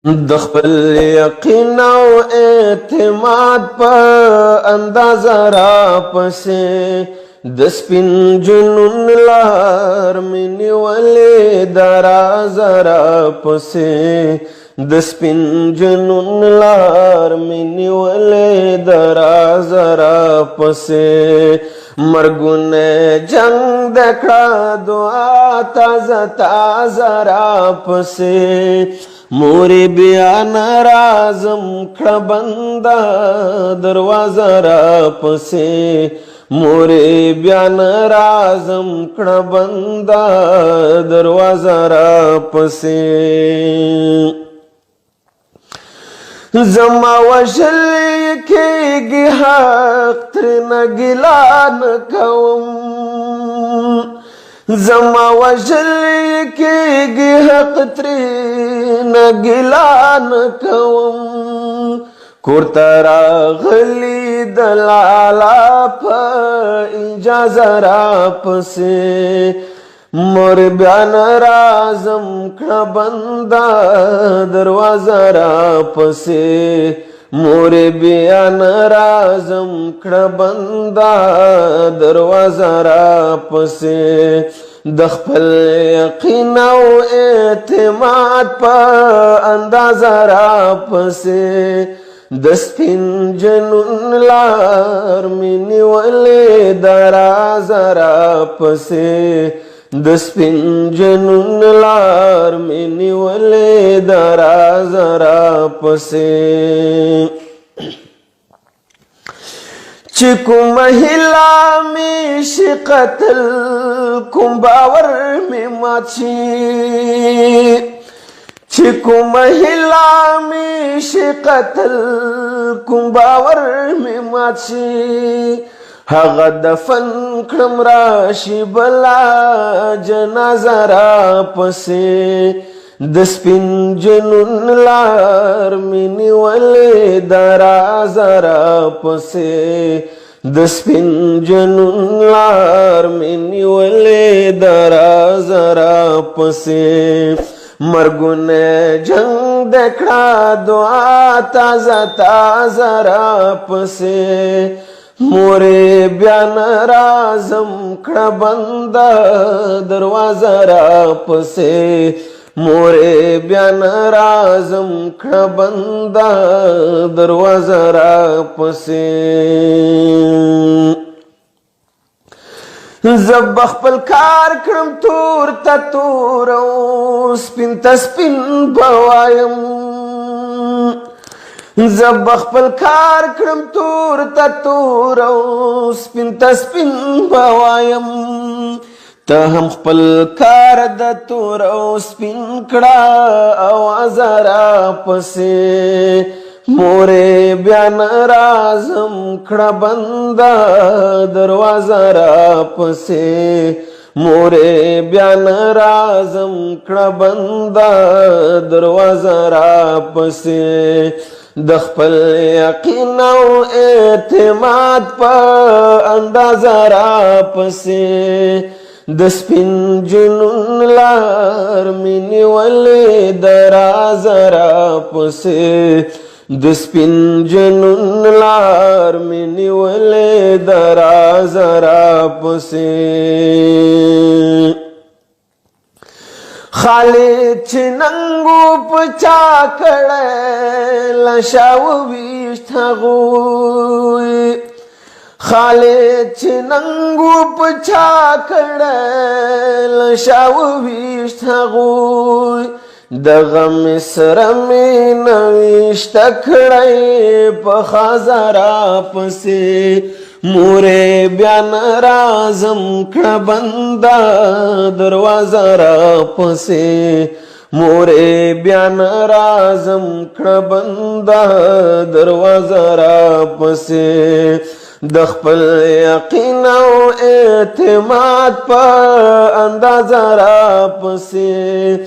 د خپل یقین او اعتماد په اندازه را پسې د سپین جنون لار مې نیولې د راز را پسې د سپین جنون لار مې نیولې د راز را پسې مرګونه جنگ د کړه دعا تازه تازه را پسې موری بیا نرازم کړه بنده دروازه را پسې موری بیا نرازم کړه بنده دروازه را پسې زما وژل کېږي حق ترنه ګیله نه کوم زما وژل کېږي حق ترنه ګیله نه کوم کور ته راغلي د لالا په اجازه را پسې مور بیا نرازم کړه بنده دروازه را پسې مور بیا نرازم کړه بنده دروازه را پسې د خپل یقین او اعتماد په اندازه را پسې د سپین جنون لار مې نیولې د راز را پسې د سپین جنون لار مې نیولې د راز را پسې چې کومه هیله مې شي قتل کوم باور مې مات شي چې کومه هیله مې شي قتل کوم باور مې مات شي هغه دفن کړم راشي بلا جنازه را پسې د سپین جنون لار مې نیولې د راز را پسې د سپین جنون لار مې نیولې د راز را پسې مرګونه جنگ د کړه دعا تازه تازه را پسې مورې بیا نرازم کړه بنده دروازه را پسې مورې بیا نرازم کړه بنده دروازه را پسې زه به خپل کار کړم تور ته تور او سپین ته سپین به وایم زه به خپل کار کړم تور ته تور او سپین ته سپین به وایم ته هم خپل کار د تور او سپین کړه اوازه را پسې مورې بیا نرازم کړه بنده دروازه را پسې مورې بیا نرازم کړه بنده دروازه را پسې د خپل یقین او اعتماد په اندازه را پسې د سپین جنون لار مې نیولې د راز را پسې د سپین جنون لار مې نیولې د راز را پسې خالد چې ننګو په چا کړی لشاو ویشت هغوی خالد چې ننګو په چا کړی لشاو ویشت هغوی دغه مصره مې نویشته کړی په ښځه را پسې مورې بیا نرازم کړه بنده دروازه را پسې مورې بیا نرازم کړه بنده دروازه را پسې د خپل یقین او اعتماد په اندازه را پسې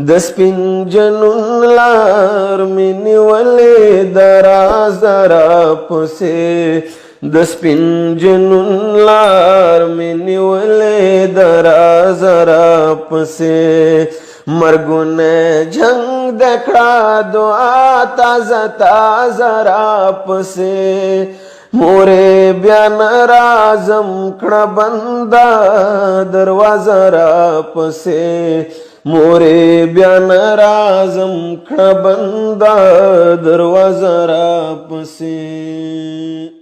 د سپین جنون لار مې نیولې د راز را پسې د سپین جنون لار مې نیولې د راز را پسې मरगुने झंग देखड़ा दो ताजा ताजा राप से मोरे ब्यान राजम कड़ा बंदा दरवाजा राप से मोरे ब्यान राजम कड़ा बंदा दरवाजा राप से।